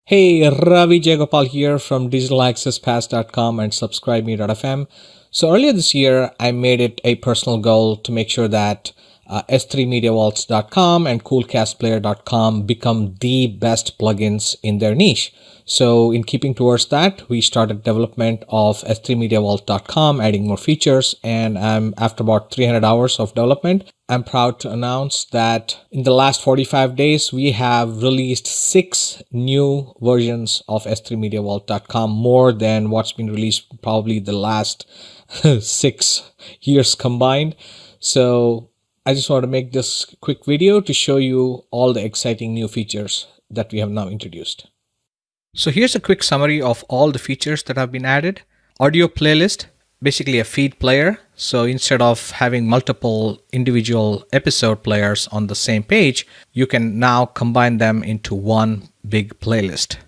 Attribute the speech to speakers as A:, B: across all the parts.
A: Hey, Ravi Jagopal here from digitalaccesspass.com and subscribeme.fm. So earlier this year, I made it a personal goal to make sure that s3mediavaults.com and coolcastplayer.com become the best plugins in their niche. So in keeping towards that, we started development of s3mediavault.com, adding more features, and after about 300 hours of development, I'm proud to announce that in the last 45 days, we have released 6 new versions of s3mediavault.com, more than what's been released probably the last 6 years combined. So I just want to make this quick video to show you all the exciting new features that we have now introduced. So here's a quick summary of all the features that have been added. Audio playlist, basically a feed player. So instead of having multiple individual episode players on the same page, you can now combine them into one big playlist.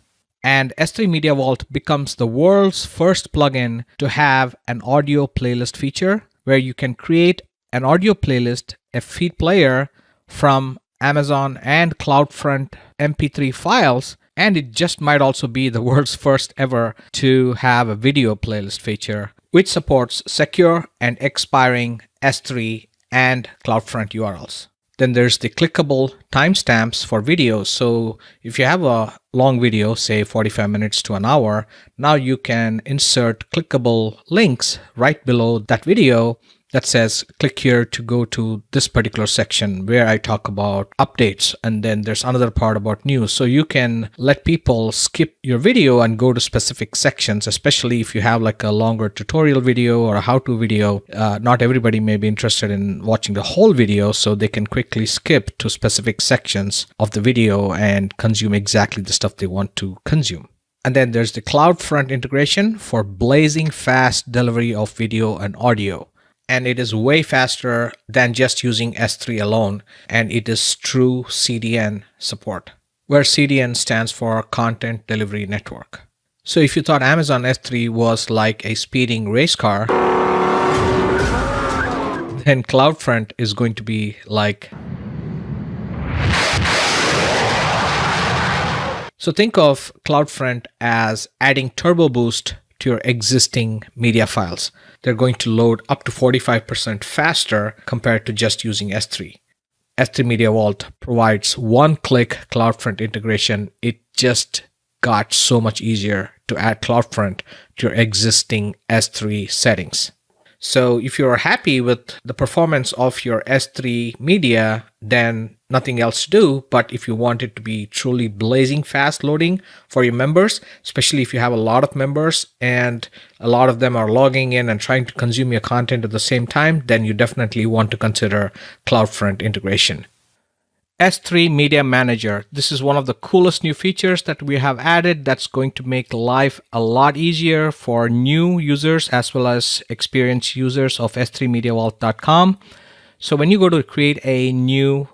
A: And S3 Media Vault becomes the world's first plugin to have an audio playlist feature where you can create an audio playlist, a feed player from Amazon and CloudFront MP3 files, and it just might also be the world's first ever to have a video playlist feature, which supports secure and expiring S3 and CloudFront URLs. Then there's the clickable timestamps for videos. So if you have a long video, say 45 minutes to an hour, now you can insert clickable links right below that video that says, click here to go to this particular section where I talk about updates. And then there's another part about news. So you can let people skip your video and go to specific sections, especially if you have like a longer tutorial video or a how-to video. Not everybody may be interested in watching the whole video, so they can quickly skip to specific sections of the video and consume exactly the stuff they want to consume. And then there's the CloudFront integration for blazing fast delivery of video and audio. And it is way faster than just using S3 alone, and it is true CDN support, where CDN stands for Content Delivery Network. So if you thought Amazon S3 was like a speeding race car, then CloudFront is going to be like... So think of CloudFront as adding turbo boost to your existing media files. They're going to load up to 45% faster compared to just using S3. S3 Media Vault provides one-click CloudFront integration. It just got so much easier to add CloudFront to your existing S3 settings. So if you're happy with the performance of your S3 media, then nothing else to do. But if you want it to be truly blazing fast loading for your members, especially if you have a lot of members and a lot of them are logging in and trying to consume your content at the same time, then you definitely want to consider CloudFront integration. S3 Media Manager. This is one of the coolest new features that we have added that's going to make life a lot easier for new users as well as experienced users of s3mediavault.com. So when you go to create a new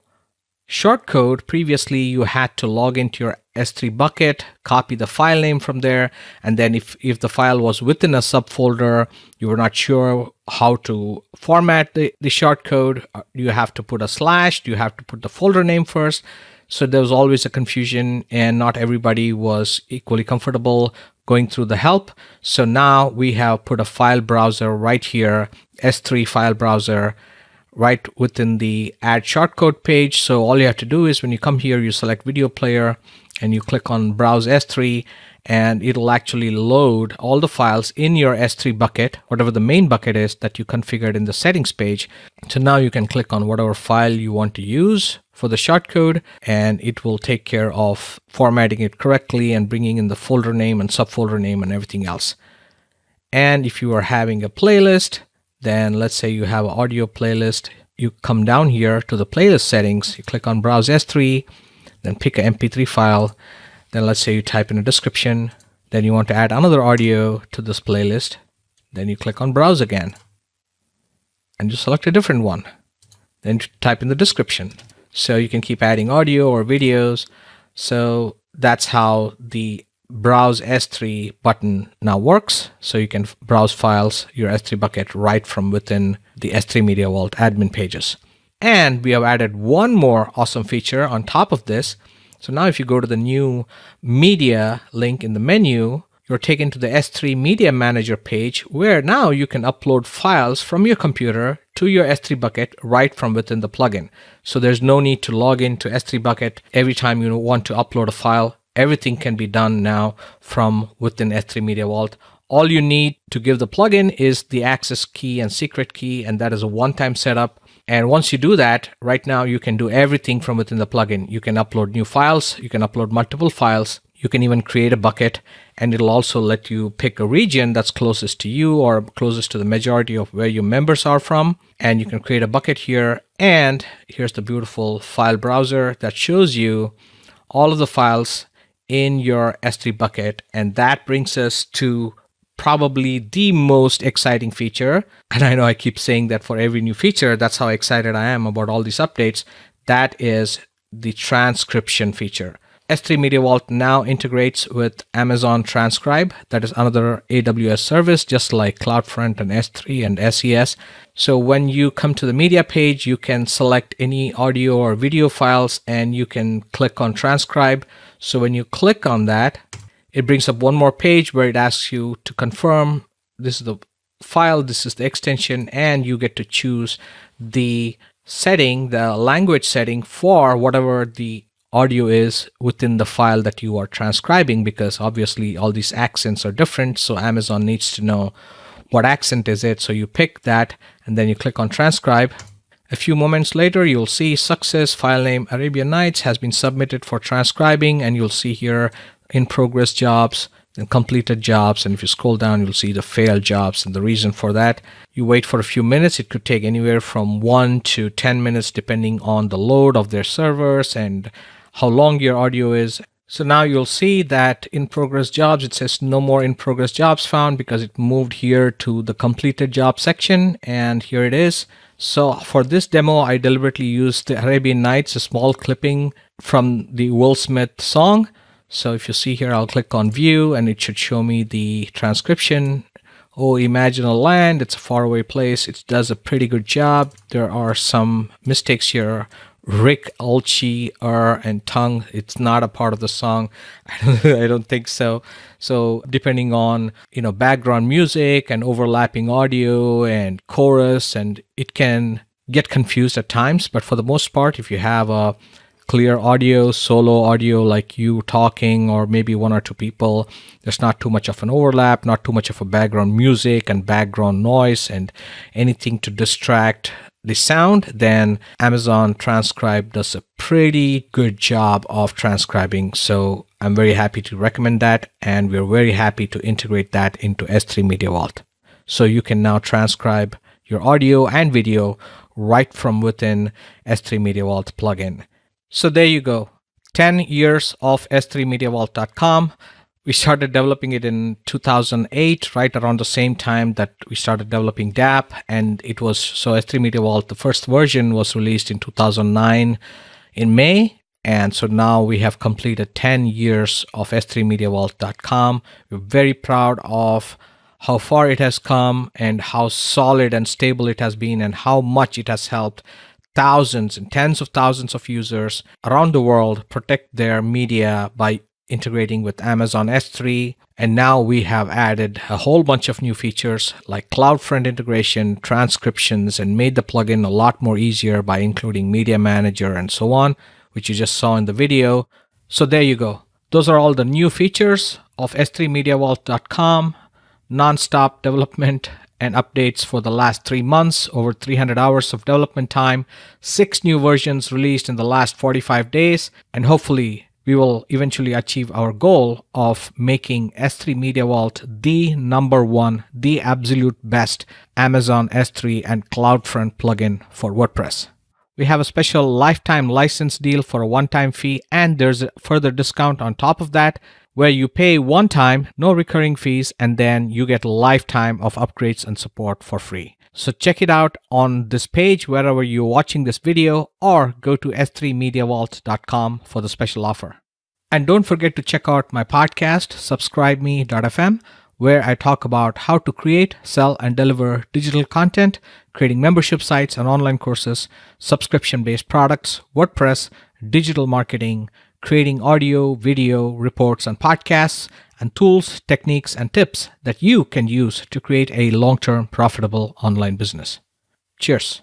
A: shortcode, previously you had to log into your S3 bucket, copy the file name from there, and then if the file was within a subfolder, you were not sure how to format the shortcode. Do you have to put a slash? Do you have to put the folder name first? So there was always a confusion, and not everybody was equally comfortable going through the help. So now we have put a file browser right here, S3 file browser, right within the add shortcode page. So all you have to do is when you come here, you select video player and you click on browse S3, and it'll actually load all the files in your S3 bucket, whatever the main bucket is that you configured in the settings page. So now you can click on whatever file you want to use for the shortcode, and it will take care of formatting it correctly and bringing in the folder name and subfolder name and everything else. And if you are having a playlist, then let's say you have an audio playlist, you come down here to the playlist settings, you click on browse S3, then pick an MP3 file, then let's say you type in a description, then you want to add another audio to this playlist, then you click on browse again, and you select a different one, then type in the description. So you can keep adding audio or videos. So that's how the browse S3 button now works. So you can browse files, your S3 bucket, right from within the S3 Media Vault admin pages. And we have added one more awesome feature on top of this. So now if you go to the new media link in the menu, you're taken to the S3 Media Manager page where now you can upload files from your computer to your S3 bucket right from within the plugin. So there's no need to log into S3 bucket every time you want to upload a file. Everything can be done now from within S3 Media Vault. All you need to give the plugin is the access key and secret key, and that is a one-time setup. And once you do that, right now you can do everything from within the plugin. You can upload new files, you can upload multiple files, you can even create a bucket, and it'll also let you pick a region that's closest to you or closest to the majority of where your members are from. And you can create a bucket here. And here's the beautiful file browser that shows you all of the files in your S3 bucket. And that brings us to probably the most exciting feature. And I know I keep saying that for every new feature, that's how excited I am about all these updates. That is the transcription feature. S3 Media Vault now integrates with Amazon Transcribe. That is another AWS service, just like CloudFront and S3 and SES. So when you come to the media page, you can select any audio or video files and you can click on Transcribe. So when you click on that, it brings up one more page where it asks you to confirm this is the file, this is the extension, and you get to choose the setting, the language setting for whatever the audio is within the file that you are transcribing, because obviously all these accents are different. So Amazon needs to know what accent is it. So you pick that and then you click on transcribe. A few moments later, you'll see success, file name Arabian Nights has been submitted for transcribing, and you'll see here in progress jobs and completed jobs. And if you scroll down, you'll see the failed jobs. And the reason for that, you wait for a few minutes. It could take anywhere from 1 to 10 minutes, depending on the load of their servers and how long your audio is. So now you'll see that in progress jobs, it says no more in progress jobs found because it moved here to the completed job section. And here it is. So for this demo, I deliberately used the Arabian Nights, a small clipping from the Will Smith song. So if you see here, I'll click on view and it should show me the transcription. Oh, imagine a land, it's a faraway place. It does a pretty good job. There are some mistakes here. Rick, Ulchi, and tongue. It's not a part of the song. I don't think so. So depending on, background music and overlapping audio and chorus, and it can get confused at times. But for the most part, if you have a clear audio, solo audio, like you talking or maybe one or two people, there's not too much of an overlap, not too much of a background music and background noise and anything to distract the sound, then Amazon Transcribe does a pretty good job of transcribing. So I'm very happy to recommend that, and we're very happy to integrate that into S3 Media Vault. So you can now transcribe your audio and video right from within S3 Media Vault plugin. So there you go. 10 years of S3MediaVault.com. We started developing it in 2008, right around the same time that we started developing DApp. And it was, so S3 Media Vault, the first version was released in 2009 in May. And so now we have completed 10 years of S3MediaVault.com. We're very proud of how far it has come and how solid and stable it has been and how much it has helped thousands and tens of thousands of users around the world protect their media by integrating with Amazon S3. And now we have added a whole bunch of new features like CloudFront Integration, transcriptions, and made the plugin a lot more easier by including Media Manager and so on, which you just saw in the video. So there you go. Those are all the new features of S3MediaVault.com, non-stop development and updates for the last 3 months, over 300 hours of development time, 6 new versions released in the last 45 days, and hopefully we will eventually achieve our goal of making S3 Media Vault the #1, the absolute best Amazon S3 and CloudFront plugin for WordPress. We have a special lifetime license deal for a one-time fee, and there's a further discount on top of that, where you pay one time, no recurring fees, and then you get a lifetime of upgrades and support for free. So check it out on this page wherever you're watching this video, or go to s3mediavault.com for the special offer. And don't forget to check out my podcast, subscribeme.fm, where I talk about how to create, sell, and deliver digital content, creating membership sites and online courses, subscription-based products, WordPress, digital marketing, creating audio, video, reports, and podcasts, and tools, techniques, and tips that you can use to create a long-term profitable online business. Cheers.